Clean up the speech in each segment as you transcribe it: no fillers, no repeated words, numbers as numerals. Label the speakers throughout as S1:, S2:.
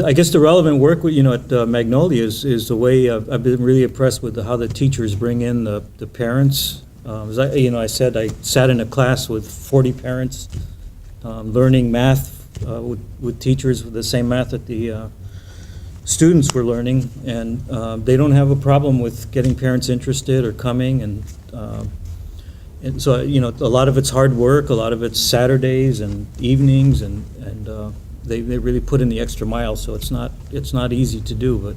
S1: I guess the relevant work, at Magnolia is the way I've been really impressed with how the teachers bring in the parents. As I said, I sat in a class with 40 parents learning math with teachers with the same math that the students were learning, and they don't have a problem with getting parents interested or coming, and so a lot of it's hard work, a lot of it's Saturdays and evenings, and they really put in the extra mile, so it's not easy to do, but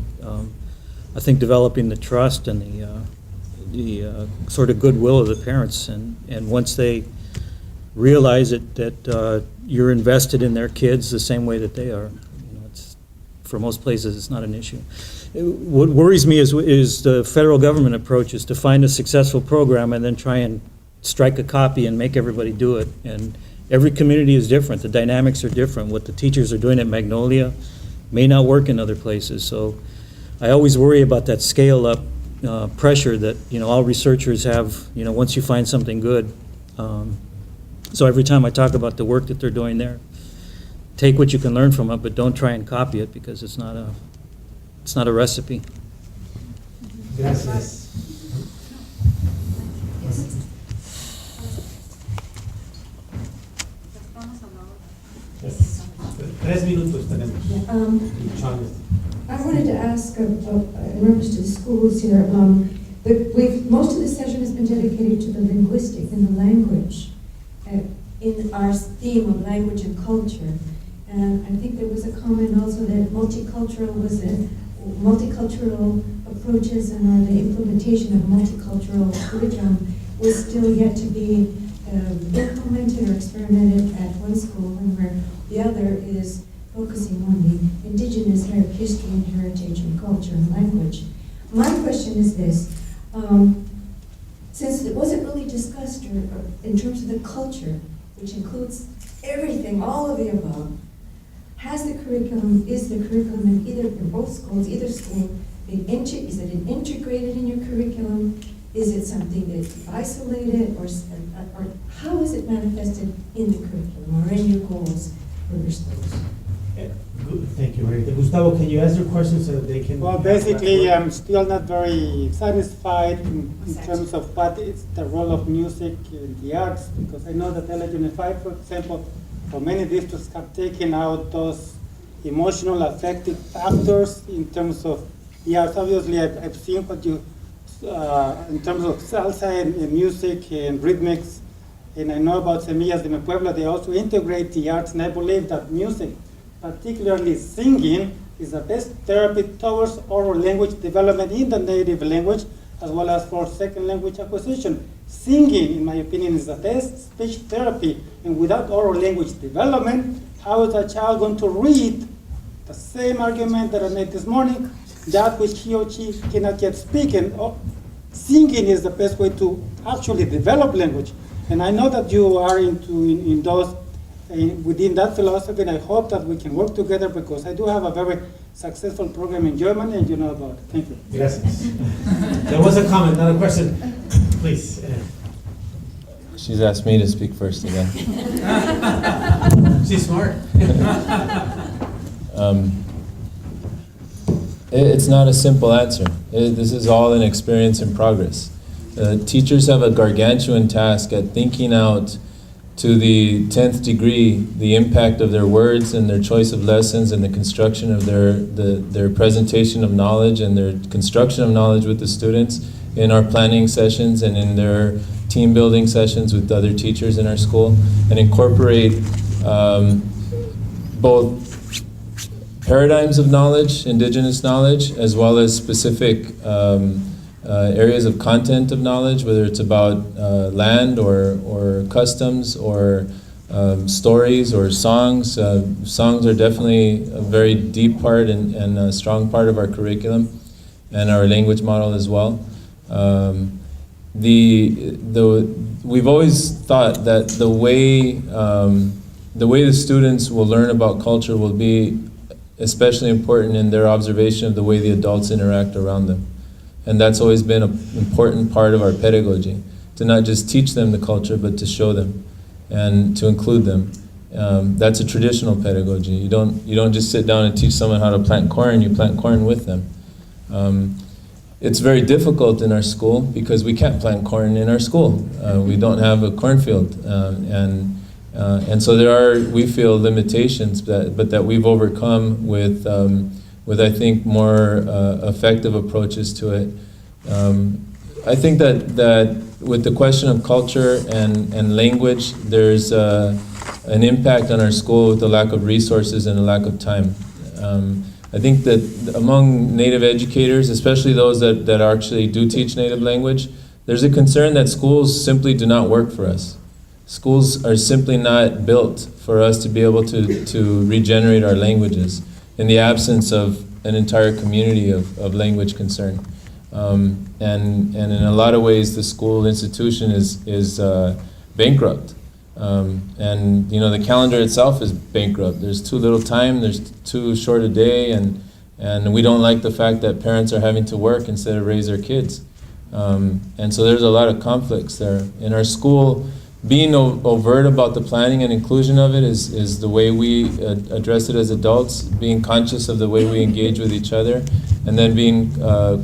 S1: I think developing the trust and the sort of goodwill of the parents, and once they realize that you're invested in their kids the same way that they are, for most places it's not an issue. What worries me is the federal government approach is to find a successful program and then try and strike a copy and make everybody do it. And every community is different. The dynamics are different. What the teachers are doing at Magnolia may not work in other places. So I always worry about that scale up pressure that all researchers have. Once you find something good. So every time I talk about the work that they're doing there, take what you can learn from it, but don't try and copy it because it's not a recipe.
S2: Gracias. Yes. 3 minutos tenemos.
S3: I wanted to ask, in reference to the schools here, most of the session has been dedicated to the linguistic and the language in our theme of language and culture. And I think there was a comment also that multicultural approaches and the implementation of multicultural curriculum was still yet to be implemented or experimented at one school, and where the other is focusing on the indigenous history and heritage and culture and language. My question is this. Since it wasn't really discussed in terms of the culture, which includes everything, all of the above, is the curriculum in both schools, either school, is it integrated in your curriculum? Is it something that you isolated, or how is it manifested in the curriculum or in your goals for your schools?
S2: Good, thank you, Marita. Gustavo, can you ask your question so that they can...
S4: Well, basically, I'm still not very satisfied in terms of what is the role of music in the arts, because I know that LA-Unified, for example, for many districts have taken out those emotional, affective factors in terms of the arts. Obviously, I've seen what you, in terms of salsa and music and rhythmics, and I know about Semillas de Mi Pueblo, they also integrate the arts, and I believe that music, particularly singing, is the best therapy towards oral language development in the native language, as well as for second language acquisition. Singing, in my opinion, is the best speech therapy, and without oral language development, how is a child going to read the same argument that I made this morning, that which he or she cannot yet speak? And singing is the best way to actually develop language. And I know that you are in those within that philosophy, and I hope that we can work together, because I do have a very successful program in Germany, and you know about it. Thank you.
S2: Gracias. There was a comment, not a question. Please.
S5: She's asked me to speak first again.
S2: She's smart.
S5: It's not a simple answer. This is all an experience in progress. Teachers have a gargantuan task at thinking out to the 10th degree the impact of their words and their choice of lessons and the construction of their presentation of knowledge and their construction of knowledge with the students in our planning sessions and in their team building sessions with other teachers in our school, and incorporate both paradigms of knowledge, indigenous knowledge, as well as specific areas of content of knowledge, whether it's about land or customs or stories or songs. Songs are definitely a very deep part and a strong part of our curriculum and our language model as well. We've always thought that the way the students will learn about culture will be especially important in their observation of the way the adults interact around them. And that's always been an important part of our pedagogy, to not just teach them the culture, but to show them and to include them. That's a traditional pedagogy. You don't just sit down and teach someone how to plant corn. You plant corn with them. It's very difficult in our school because we can't plant corn in our school. We don't have a cornfield, and so there are, we feel, limitations, but that we've overcome with I think more effective approaches to it. I think that with the question of culture and language, there's an impact on our school with the lack of resources and the lack of time. I think that among Native educators, especially those that actually do teach Native language, there's a concern that schools simply do not work for us. Schools are simply not built for us to be able to regenerate our languages in the absence of an entire community of language concern. And in a lot of ways, the school institution is bankrupt. And the calendar itself is bankrupt. There's too little time, there's too short a day, and we don't like the fact that parents are having to work instead of raise their kids. And so there's a lot of conflicts there. In our school, being overt about the planning and inclusion of it is the way we address it as adults, being conscious of the way we engage with each other, and then being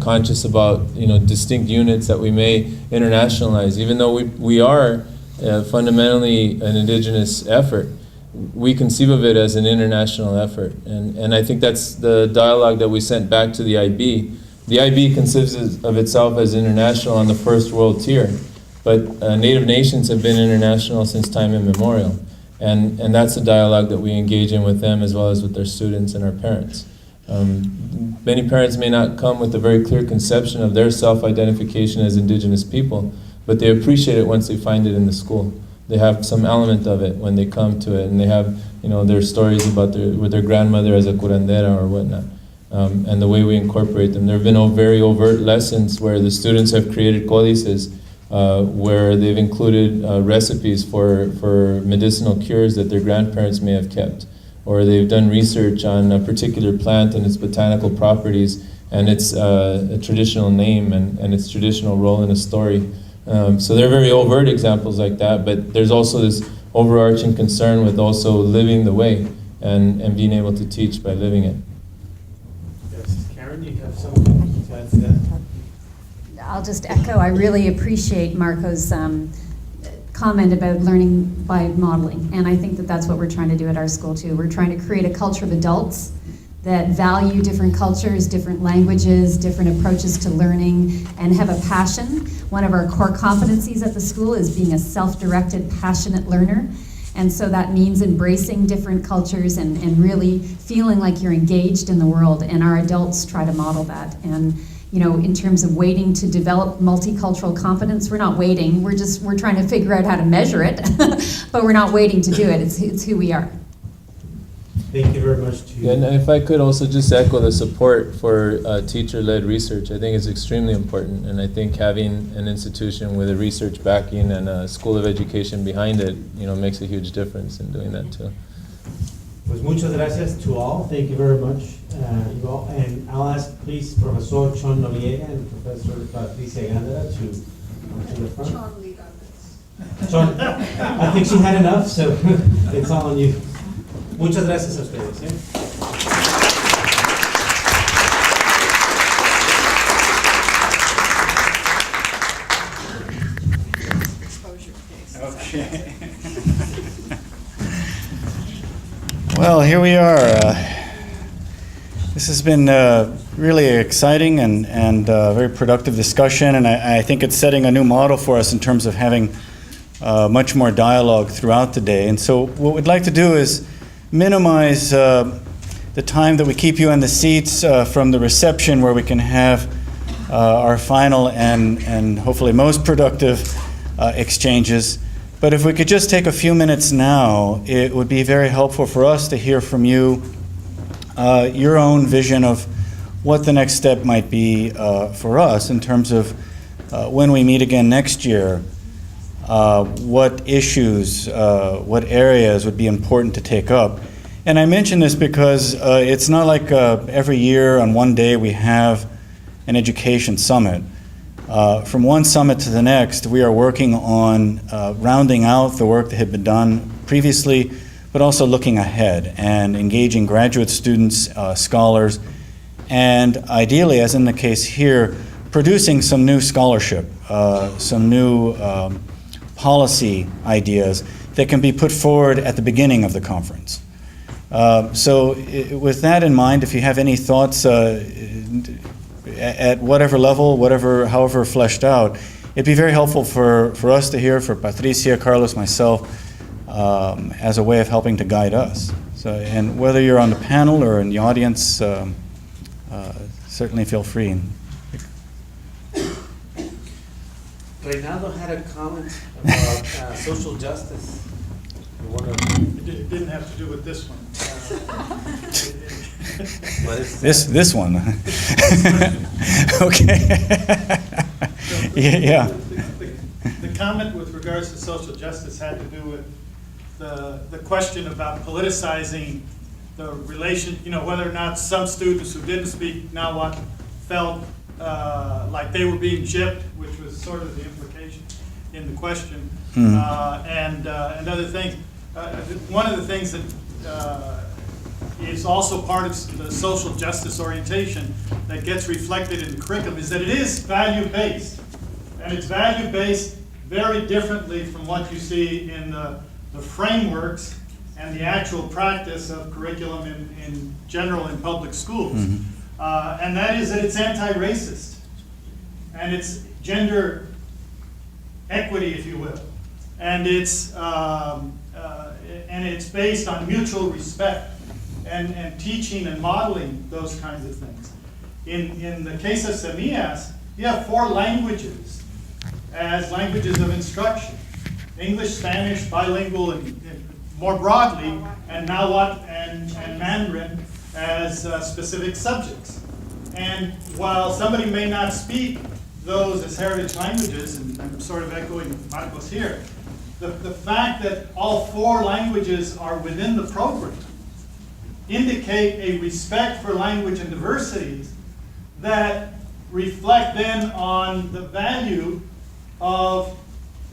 S5: conscious about distinct units that we may internationalize. Even though we are fundamentally an indigenous effort, we conceive of it as an international effort. And I think that's the dialogue that we sent back to the IB. The IB conceives of itself as international on the first world tier. But Native nations have been international since time immemorial. And that's a dialogue that we engage in with them as well as with their students and our parents. Many parents may not come with a very clear conception of their self-identification as indigenous people, but they appreciate it once they find it in the school. They have some element of it when they come to it, and they have their stories about with their grandmother as a curandera or whatnot. And the way we incorporate them. There have been very overt lessons where the students have created códices where they've included recipes for medicinal cures that their grandparents may have kept, or they've done research on a particular plant and its botanical properties and its a traditional name and its traditional role in a story. So there are very overt examples like that, but there's also this overarching concern with also living the way and being able to teach by living it.
S2: Yes, Karen, you have something to add to that?
S6: I'll just echo, I really appreciate Marco's comment about learning by modeling, and I think that that's what we're trying to do at our school too. We're trying to create a culture of adults that value different cultures, different languages, different approaches to learning, and have a passion. One of our core competencies at the school is being a self-directed, passionate learner. And so that means embracing different cultures and really feeling like you're engaged in the world, and our adults try to model that. And in terms of waiting to develop multicultural competence, we're not waiting, we're trying to figure out how to measure it, but we're not waiting to do it, it's who we are.
S2: Thank you very much to you.
S5: And if I could also just echo the support for teacher-led research, I think it's extremely important, and I think having an institution with a research backing and a school of education behind it, makes a huge difference in doing that too.
S2: Pues muchas gracias to all. Thank you very much, you all. And I'll ask, please, Professor Chon Noriega and Professor Patricia Gandara to the front.
S7: Chon, lead on this.
S2: Chon, I think she had enough, so it's all on you. Muchas gracias a ustedes.
S7: Exposure case.
S8: Okay. Well, here we are. This has been really exciting and very productive discussion, and I think it's setting a new model for us in terms of having much more dialogue throughout the day. And so what we'd like to do is minimize the time that we keep you in the seats from the reception, where we can have our final and hopefully most productive exchanges. But if we could just take a few minutes now, it would be very helpful for us to hear from you your own vision of what the next step might be for us in terms of when we meet again next year, what issues, what areas would be important to take up. And I mention this because it's not like every year on one day we have an education summit. From one summit to the next, we are working on rounding out the work that had been done previously, but also looking ahead and engaging graduate students, scholars, and ideally, as in the case here, producing some new scholarship, some new policy ideas that can be put forward at the beginning of the conference. With that in mind, if you have any thoughts at whatever level, however fleshed out, it'd be very helpful for us to hear, for Patricia, Carlos, myself, as a way of helping to guide us. And whether you're on the panel or in the audience, certainly feel free.
S2: Reynaldo had a comment about social justice.
S9: It didn't have to do with this one.
S8: This one. Okay. Yeah.
S9: The comment with regards to social justice had to do with the question about politicizing the relation, whether or not some students who didn't speak Nahuatl felt like they were being gypped, which was sort of the implication in the question, and other things. One of the things that is also part of the social justice orientation that gets reflected in the curriculum is that it is value-based. And it's value-based very differently from what you see in the frameworks and the actual practice of curriculum in general in public schools. And that is that it's anti-racist. And it's gender equity, if you will. And it's based on mutual respect and teaching and modeling those kinds of things. In the case of Semillas, you have 4 languages as languages of instruction. English, Spanish, bilingual, and more broadly, and Nahuatl and Mandarin as specific subjects. And while somebody may not speak those as heritage languages, and I'm sort of echoing Marcos here, the fact that all 4 languages are within the program indicate a respect for language and diversities that reflect then on the value of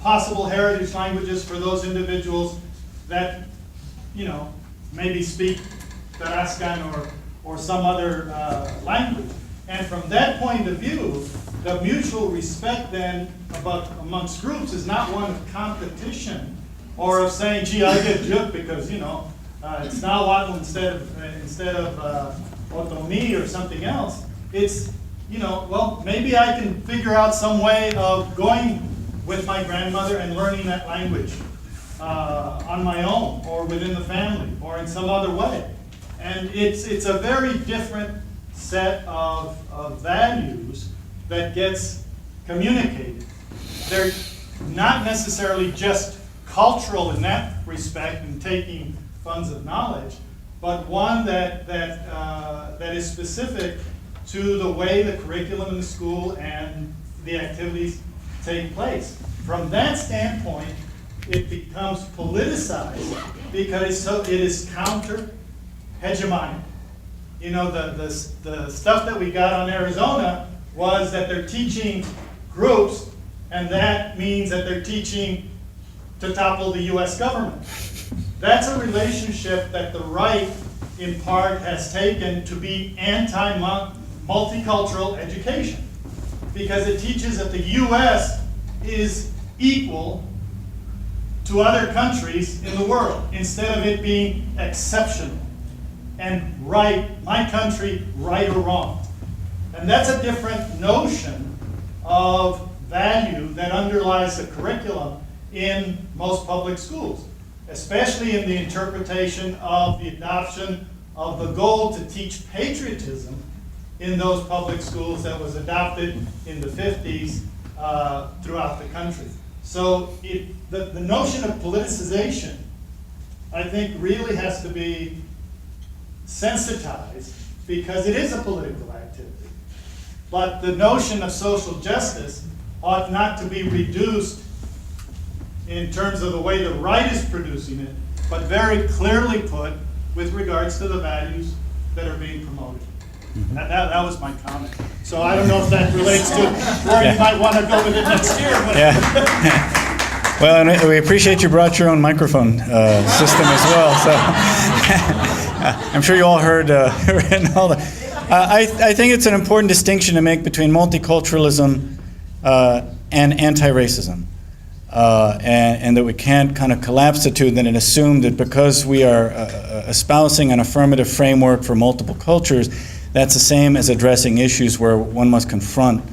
S9: possible heritage languages for those individuals that, maybe speak Tarascan or some other language. And from that point of view, the mutual respect then amongst groups is not one of competition or of saying, gee, I get gypped because, it's Nahuatl instead of Otomi or something else. It's, well, maybe I can figure out some way of going with my grandmother and learning that language on my own or within the family or in some other way. And it's a very different set of values that gets communicated. They're not necessarily just cultural in that respect and taking funds of knowledge, but one that is specific to the way the curriculum in the school and the activities take place. From that standpoint, it becomes politicized because it is counter-hegemonic. The stuff that we got on Arizona was that they're teaching groups, and that means that they're teaching to topple the U.S. government. That's a relationship that the right, in part, has taken to be anti-multicultural education, because it teaches that the U.S. is equal to other countries in the world, instead of it being exceptional and right, my country, right or wrong. And that's a different notion of value that underlies the curriculum in most public schools, especially in the interpretation of the adoption of the goal to teach patriotism in those public schools that was adopted in the 50s throughout the country. So the notion of politicization, I think, really has to be sensitized because it is a political activity. But the notion of social justice ought not to be reduced in terms of the way the right is producing it, but very clearly put with regards to the values that are being promoted. That was my comment. So I don't know if that relates to where you might want to go with it next year. But
S8: Well, and we appreciate you brought your own microphone system as well. So I'm sure you all heard all the. I think it's an important distinction to make between multiculturalism and anti-racism, and that we can't kind of collapse the two then and assume that because we are espousing an affirmative framework for multiple cultures, that's the same as addressing issues where one must confront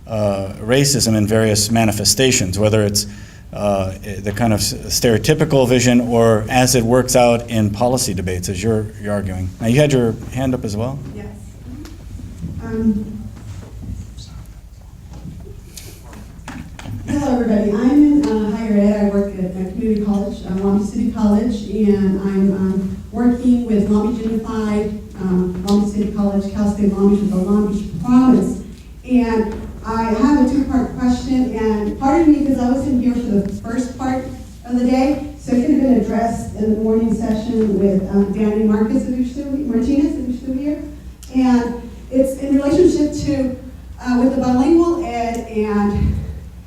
S8: racism in various manifestations, whether it's the kind of stereotypical vision or as it works out in policy debates, as you're arguing. Now, you had your hand up as well?
S10: Yes. Hello, everybody. I'm in higher ed. I work at a community college, Long Beach City College, and I'm working with Long Beach Unified, Long Beach City College, Cal State Long Beach, with the Long Beach Promise. And I have a two-part question, and pardon me because I wasn't here for the first part of the day, so it could have been addressed in the morning session with Danny Martinez, if you're still here. And it's in relationship to with the bilingual ed, and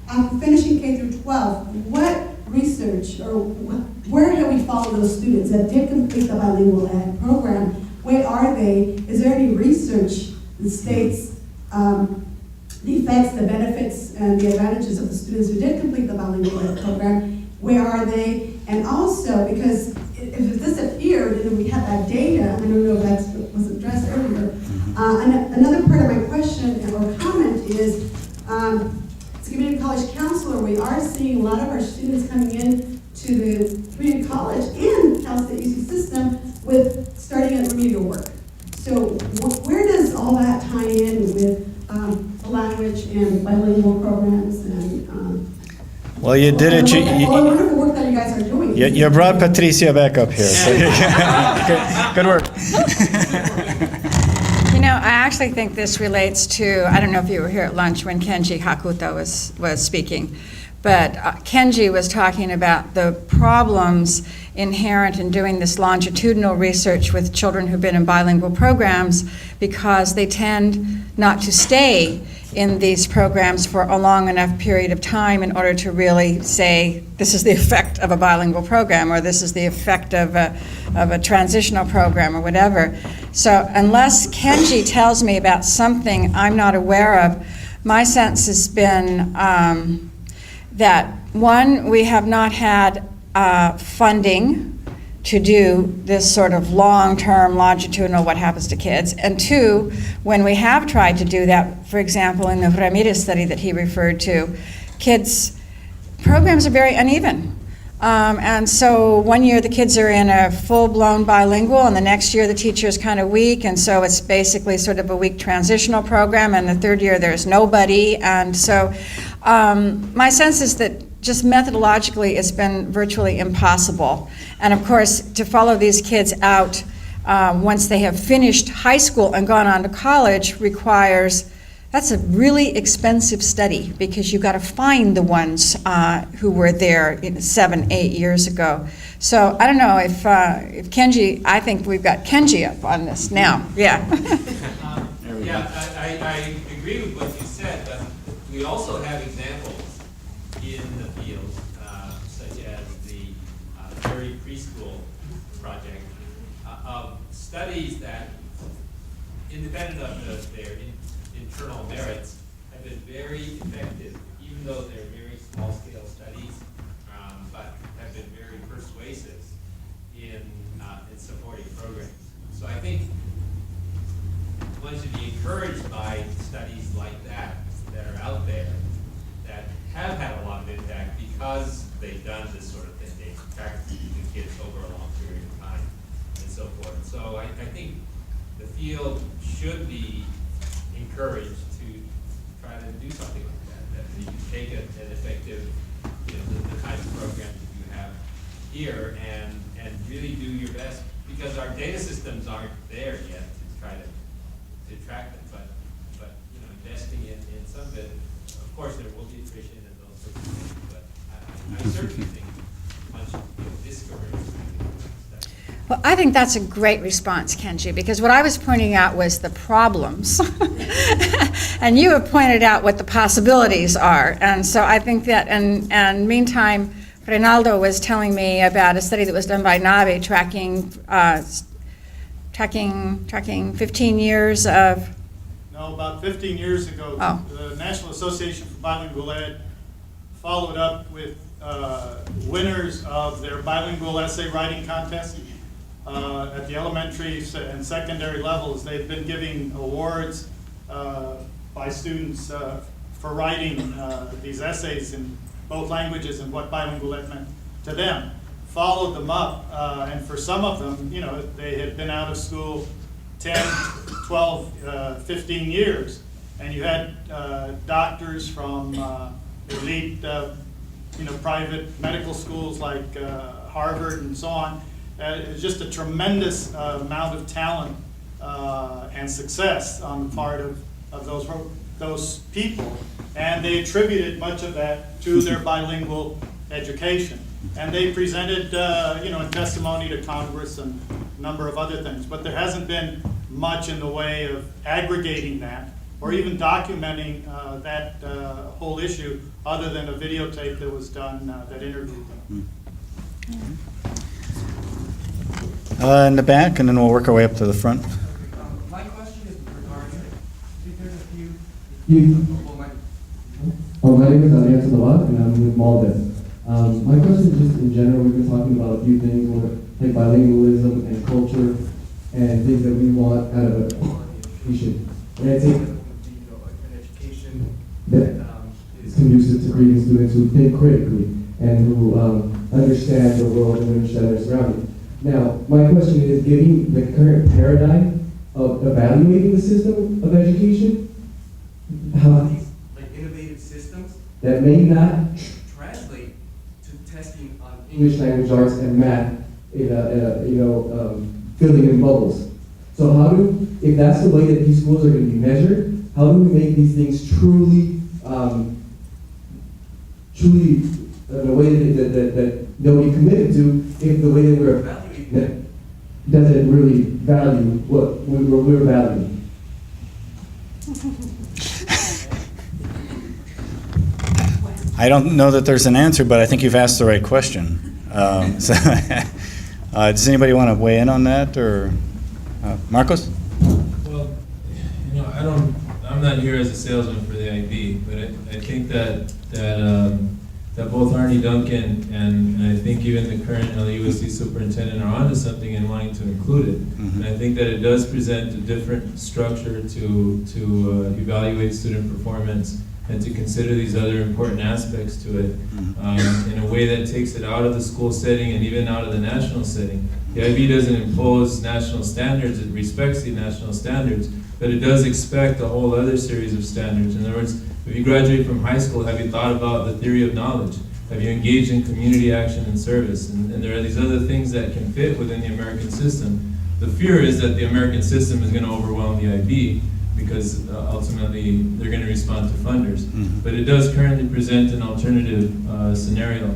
S10: after finishing K through 12, what research or where have we followed those students that did complete the bilingual ed program? Where are they? Is there any research that states the effects, the benefits, and the advantages of the students who did complete the bilingual ed program? Where are they? And also, because if it disappeared and we had that data, I don't know if that was addressed earlier. Another part of my question or comment is, as a community college counselor, we are seeing a lot of our students coming in to the community college and Cal State UC system with starting at remedial work. So where does all that tie in with language and bilingual programs and
S8: Well, you did it.
S10: all the wonderful work that you guys are doing?
S8: You brought Patricia back up here. So good work.
S7: You know, I actually think this relates to, I don't know if you were here at lunch when Kenji Hakuta was speaking, but Kenji was talking about the problems inherent in doing this longitudinal research with children who've been in bilingual programs because they tend not to stay in these programs for a long enough period of time in order to really say, this is the effect of a bilingual program, or this is the effect of a transitional program, or whatever. So unless Kenji tells me about something I'm not aware of, my sense has been that, one, we have not had funding to do this sort of long-term longitudinal what happens to kids, and two, when we have tried to do that, for example, in the Ramirez study that he referred to, programs are very uneven. And so one year the kids are in a full-blown bilingual, and the next year the teacher is kind of weak, and so it's basically sort of a weak transitional program, and the third year there's nobody. And so my sense is that just methodologically it's been virtually impossible. And of course, to follow these kids out once they have finished high school and gone on to college that's a really expensive study, because you've got to find the ones who were there 7-8 years ago. So I don't know if Kenji, I think we've got Kenji up on this now. Yeah.
S11: I agree with what you said, but we also have examples in the field, such as the Prairie Preschool Project, of studies that, independent of their internal merits, have been very effective, even though they're very small-scale studies, but have been very persuasive in supporting programs. So I think one should be encouraged by studies like that are out there that have had a lot of impact because they've done this sort of thing. They've tracked the kids over a long period of time and so forth. So I think the field should be encouraged to try to do something like that you can take an effective, the kind of programs that you have here and really do your best, because our data systems aren't there yet to try to track them, but investing in some of it, of course there will be attrition and those sorts of things, but I certainly think one should discourage.
S7: Well, I think that's a great response, Kenji, because what I was pointing out was the problems. And you have pointed out what the possibilities are. And so I think that, and meantime, Rinaldo was telling me about a study that was done by NAVE tracking 15 years of,
S9: No, about 15 years ago,
S7: Oh.
S9: the National Association for Bilingual Ed followed up with winners of their bilingual essay writing contest at the elementary and secondary levels. They've been giving awards by students for writing these essays in both languages and what bilingual ed meant to them. Followed them up, and for some of them, you know, they had been out of school 10, 12, 15 years, and you had doctors from elite, you know, private medical schools like Harvard and so on. It was just a tremendous amount of talent and success on the part of those people, and they attributed much of that to their bilingual education. And they presented, you know, in testimony to Congress and a number of other things. But there hasn't been much in the way of aggregating that or even documenting that whole issue other than a videotape that was done that interviewed them.
S8: In the back, and then we'll work our way up to the front.
S12: My question is regarding, I think there's a few.
S13: My name is Andrea Salvat, and I'm with Malden. My question is just in general, we've been talking about a few things, like bilingualism and culture, and things that we want out of education. And I think an education that is conducive to creating students who think critically and who understand the world and understand their surroundings. Now, my question is, given the current paradigm of evaluating the system of education, how
S12: These like innovative systems
S13: that may not
S12: translate to testing on
S13: English language arts and math filling in bubbles. So how do, if that's the way that these schools are going to be measured, how do we make these things truly in a way that they'll be committed to, if the way that we're evaluating it doesn't really value what we're valuing?
S8: I don't know that there's an answer, but I think you've asked the right question. Does anybody want to weigh in on that, or Marcos?
S5: Well, you know, I'm not here as a salesman for the IB, but I think that both Arnie Duncan and I think even the current LUSD superintendent are onto something in wanting to include it. And I think that it does present a different structure to evaluate student performance and to consider these other important aspects to it in a way that takes it out of the school setting and even out of the national setting. The IB doesn't impose national standards, it respects the national standards, but it does expect a whole other series of standards. In other words, if you graduate from high school, have you thought about the theory of knowledge? Have you engaged in community action and service? And there are these other things that can fit within the American system. The fear is that the American system is going to overwhelm the IB because ultimately they're going to respond to funders. But it does currently present an alternative scenario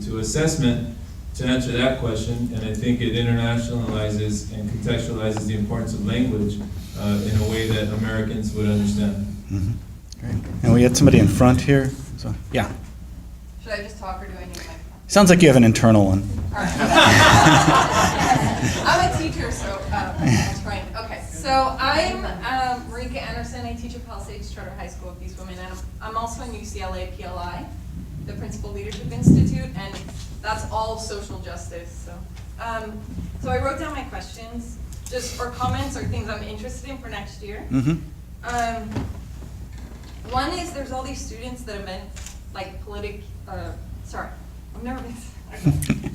S5: to assessment to answer that question, and I think it internationalizes and contextualizes the importance of language in a way that Americans would understand.
S8: Great. And we had somebody in front here. So, yeah.
S14: Should I just talk or do I need a microphone?
S8: Sounds like you have an internal one.
S14: All right. I'm a teacher, so that's fine. Okay, so I'm Marika Anderson. I teach at Palisades Charter High School with these women, and I'm also in UCLA PLI, the Principal Leadership Institute, and that's all social justice. So I wrote down my questions, just or comments or things I'm interested in for next year. One is there's all these students that have been like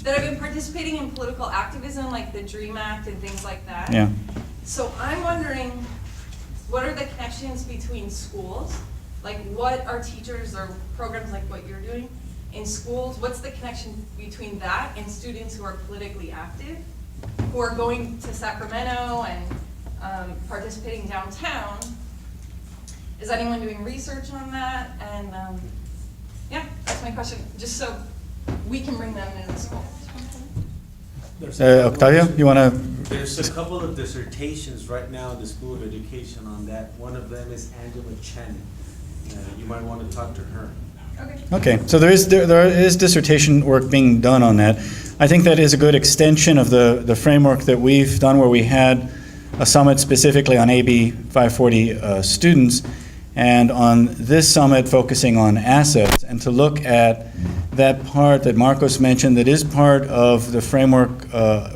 S14: that have been participating in political activism, like the DREAM Act and things like that.
S8: Yeah.
S14: So I'm wondering, what are the connections between schools? Like, what are teachers or programs like what you're doing in schools? What's the connection between that and students who are politically active, who are going to Sacramento and participating downtown? Is anyone doing research on that? And yeah, that's my question, just so we can bring them into the school.
S8: Octavio, you want to?
S2: There's a couple of dissertations right now in the School of Education on that. One of them is Angela Chen. You might want to talk to her.
S14: Okay.
S8: Okay, so there is dissertation work being done on that. I think that is a good extension of the framework that we've done, where we had a summit specifically on AB 540 students, and on this summit focusing on assets, and to look at that part that Marcos mentioned that is part of the framework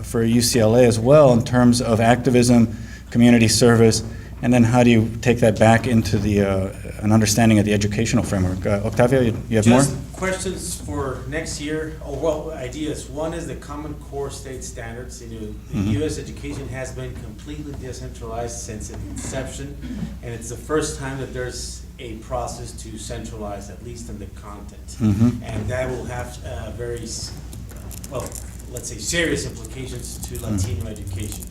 S8: for UCLA as well, in terms of activism, community service, and then how do you take that back into an understanding of the educational framework? Octavio, you have more?
S2: Just questions for next year, or well, ideas. One is the Common Core State Standards. The U.S. education has been completely decentralized since its inception, and it's the first time that there's a process to centralize, at least in the content. And that will have very, well, let's say, serious implications to Latino education.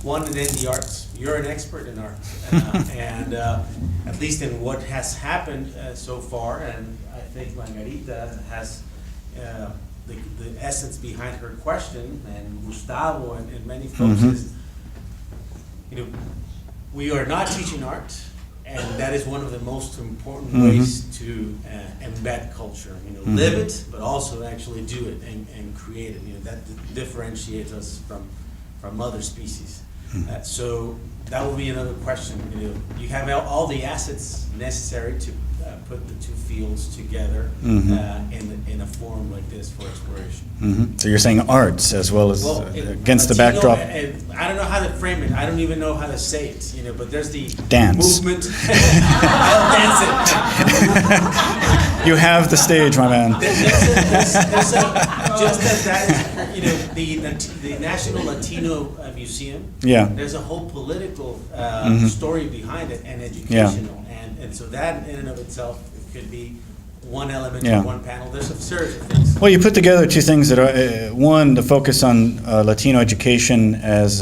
S2: One, and then the arts. You're an expert in arts, and at least in what has happened so far, and I think Margarita has the essence behind her question, and Gustavo and many folks is, we are not teaching art, and that is one of the most important ways to embed culture. Live it, but also actually do it and create it. That differentiates us from other species. So that will be another question. You have all the assets necessary to put the two fields together in a forum like this for exploration.
S8: So you're saying arts as well as against the backdrop?
S2: I don't know how to frame it. I don't even know how to say it. But there's the
S8: dance
S2: movement. I'll dance it.
S8: You have the stage, my man.
S2: Just as that is, the National Latino Museum.
S8: Yeah.
S2: There's a whole political story behind it, and educational, and so that in and of itself could be one element or one panel. There's a series of things.
S8: Well, you put together two things that are one, the focus on Latino education as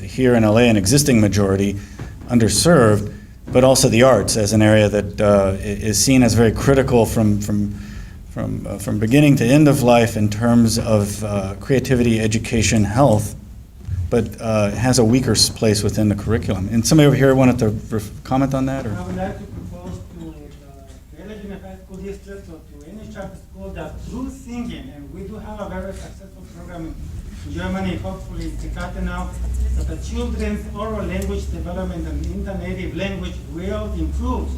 S8: here in LA an existing majority, underserved, but also the arts as an area that is seen as very critical from beginning to end of life in terms of creativity, education, health, but has a weaker place within the curriculum. And somebody over here wanted to comment on that? Or?
S4: I would like to propose to the LA Unified School District or to any charter school that through singing, and we do have a very successful program in Germany, hopefully it's Tecate now, that the children's oral language development and inter-native language will improve.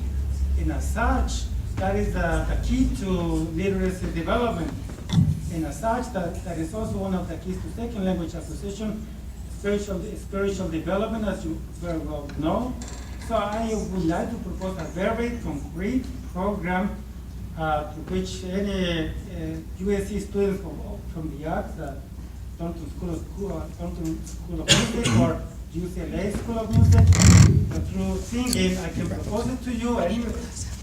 S4: And as such, that is the key to literacy development. And as such, that is also one of the keys to second language acquisition, spiritual development, as you very well know. So I would like to propose a very concrete program to which any USC students from the arts, Thornton School of Music or UCLA School of Music, through singing, I can propose it to you.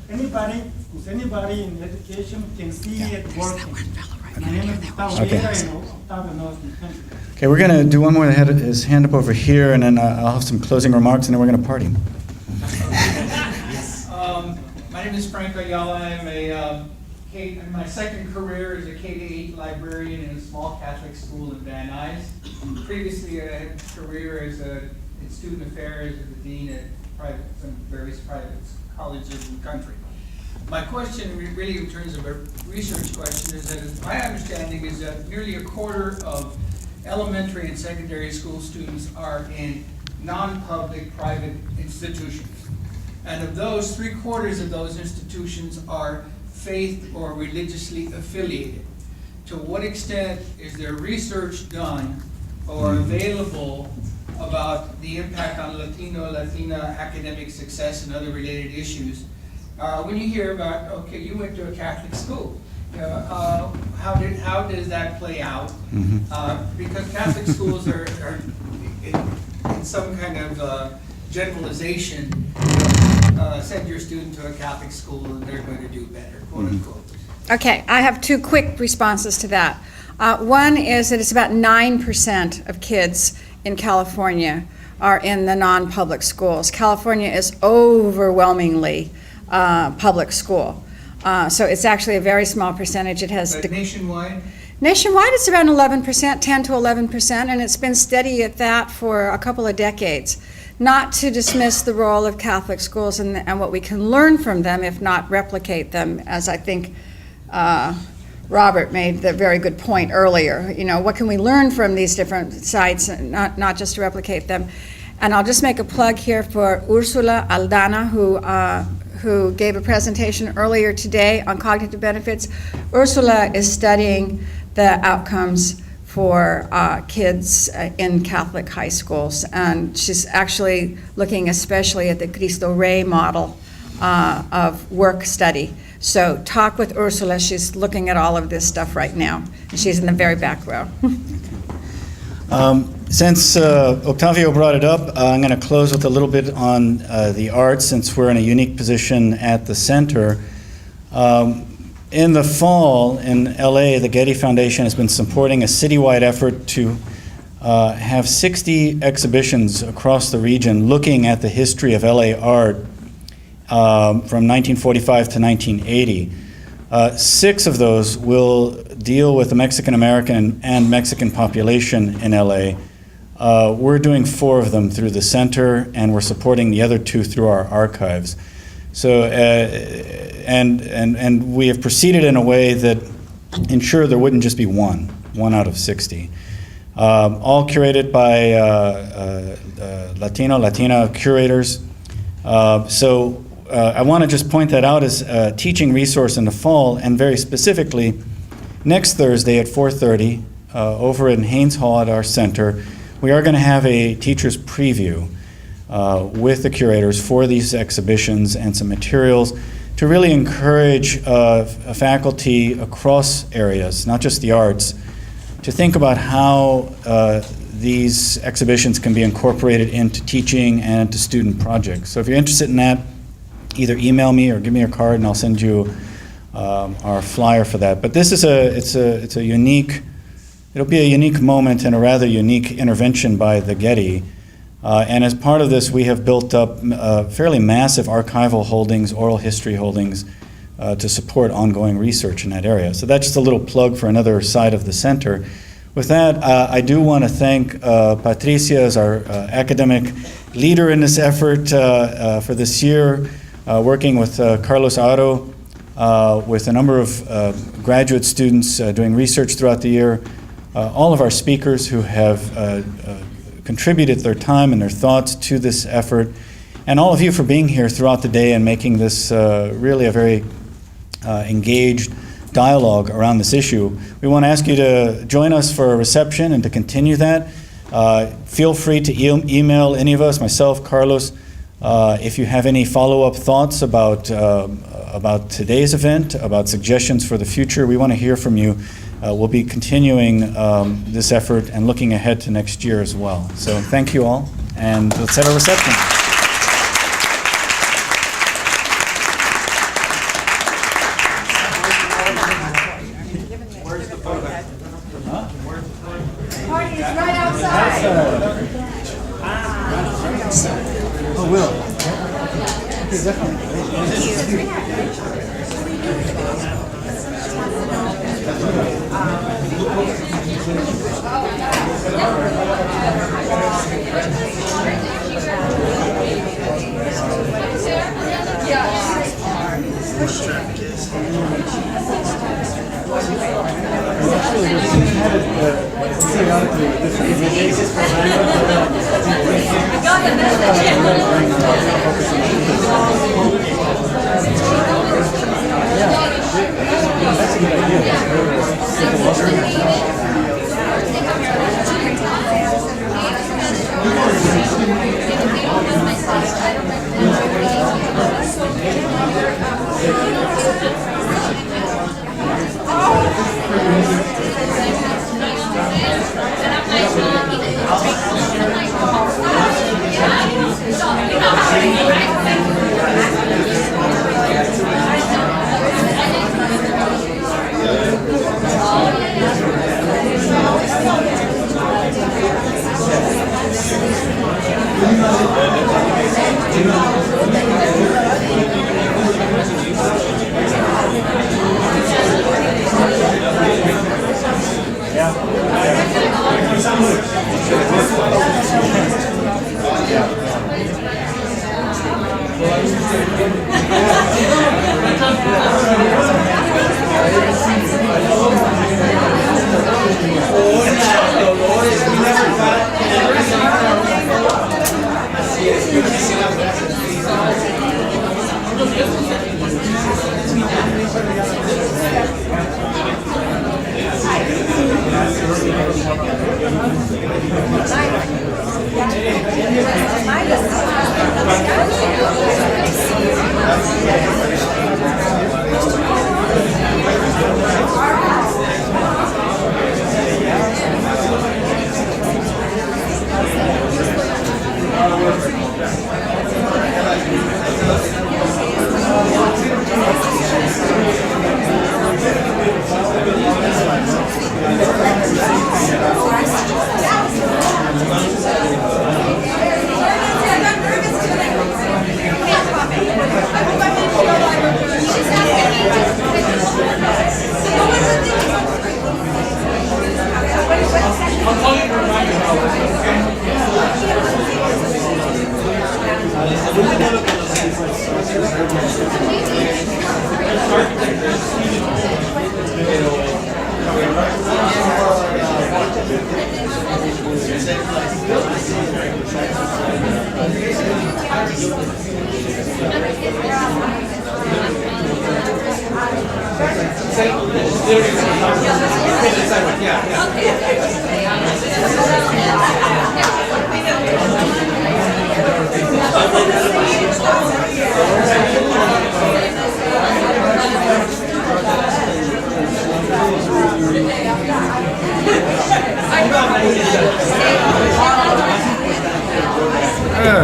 S4: Anybody in education can see it working. My name is Gustavo Vieira, and Octavio knows me. Thank you.
S8: Okay, we're going to do one more that had his hand up over here, and then I'll have some closing remarks, and then we're going to party.
S12: My name is Frank Ayala. I'm my second career is a K-8 librarian in a small Catholic school in Van Nuys. Previously, I had a career in student affairs as the dean at some various private colleges in the country. My question, really in terms of a research question, is that my understanding is that nearly a quarter of elementary and secondary school students are in non-public private institutions. And of those, 3/4 of those institutions are faith or religiously affiliated. To what extent is there research done or available about the impact on Latina academic success and other related issues? When you hear about, okay, you went to a Catholic school, how does that play out? Because Catholic schools are in some kind of generalization, send your student to a Catholic school and they're going to do better, quote unquote.
S7: Okay, I have two quick responses to that. One is that it's about 9% of kids in California are in the non-public schools. California is overwhelmingly public school. So it's actually a very small percentage. It has
S12: nationwide?
S7: Nationwide, it's around 11%, 10 to 11%, and it's been steady at that for a couple of decades. not to dismiss the role of Catholic schools and what we can learn from them, if not replicate them, as I think Robert made the very good point earlier. You know, what can we learn from these different sites, not just to replicate them? And I'll just make a plug here for Ursula Aldana, who gave a presentation earlier today on cognitive benefits. Ursula is studying the outcomes for kids in Catholic high schools, and she's actually looking especially at the Cristo Rey model of work study. So talk with Ursula. She's looking at all of this stuff right now. She's in the very back row.
S8: Since Octavio brought it up, I'm going to close with a little bit on the arts, since we're in a unique position at the center. In the fall in LA, the Getty Foundation has been supporting a citywide effort to have 60 exhibitions across the region looking at the history of LA art from 1945 to 1980. 6 of those will deal with the Mexican American and Mexican population in LA. We're doing 4 of them through the center, and we're supporting the other 2 through our archives. So, and we have proceeded in a way that ensured there wouldn't just be one out of 60. All curated by Latina curators. So I want to just point that out as a teaching resource in the fall, and very specifically, next Thursday at 4:30 over in Haynes Hall at our center, we are going to have a teacher's preview with the curators for these exhibitions and some materials to really encourage faculty across areas, not just the arts, to think about how these exhibitions can be incorporated into teaching and into student projects. So if you're interested in that, either email me or give me a card and I'll send you our flyer for that. But this is it's a unique, it'll be a unique moment and a rather unique intervention by the Getty. And as part of this, we have built up fairly massive archival holdings, oral history holdings, to support ongoing research in that area. So that's just a little plug for another side of the center. With that, I do want to thank Patricia as our academic leader in this effort for this year, working with Carlos Aro, with a number of graduate students doing research throughout the year, all of our speakers who have contributed their time and their thoughts to this effort, and all of you for being here throughout the day and making this really a very engaged dialogue around this issue. We want to ask you to join us for a reception and to continue that. Feel free to email any of us, myself, Carlos, if you have any follow-up thoughts about today's event, about suggestions for the future. We want to hear from you. We'll be continuing this effort and looking ahead to next year as well. So thank you all, and let's have a reception.
S9: Where's the photo?
S7: Party is right outside.
S8: Oh, Will. Okay, definitely.
S9: Yeah.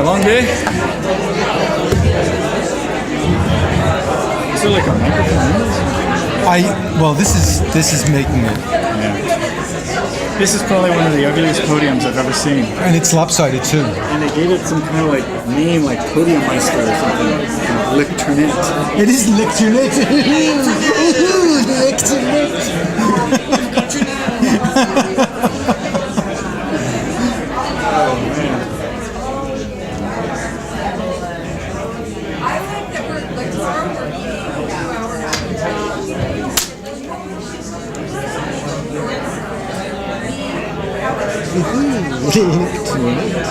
S8: Long day? Is there like a microphone?
S15: Well, this is making it.
S8: Yeah. This is probably one of the ugliest podiums I've ever seen.
S15: And it's lopsided too.
S8: And they gave it some kind of like name, like Podiummeister or something. Licturnet.
S15: It is lecturnet.
S14: I like that we're, like, tomorrow we're meeting 2 hours. I'm doing all the things on my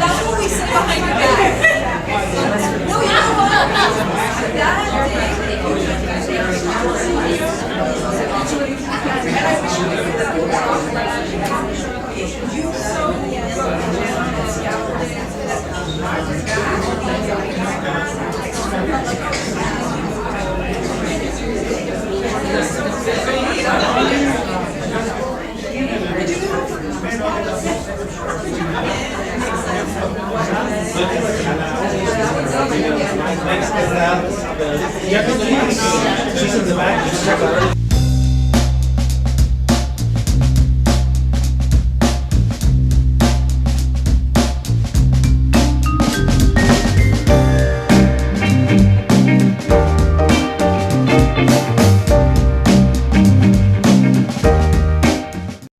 S14: That's what we say behind your back. No, you know
S2: She's in the back, just check out.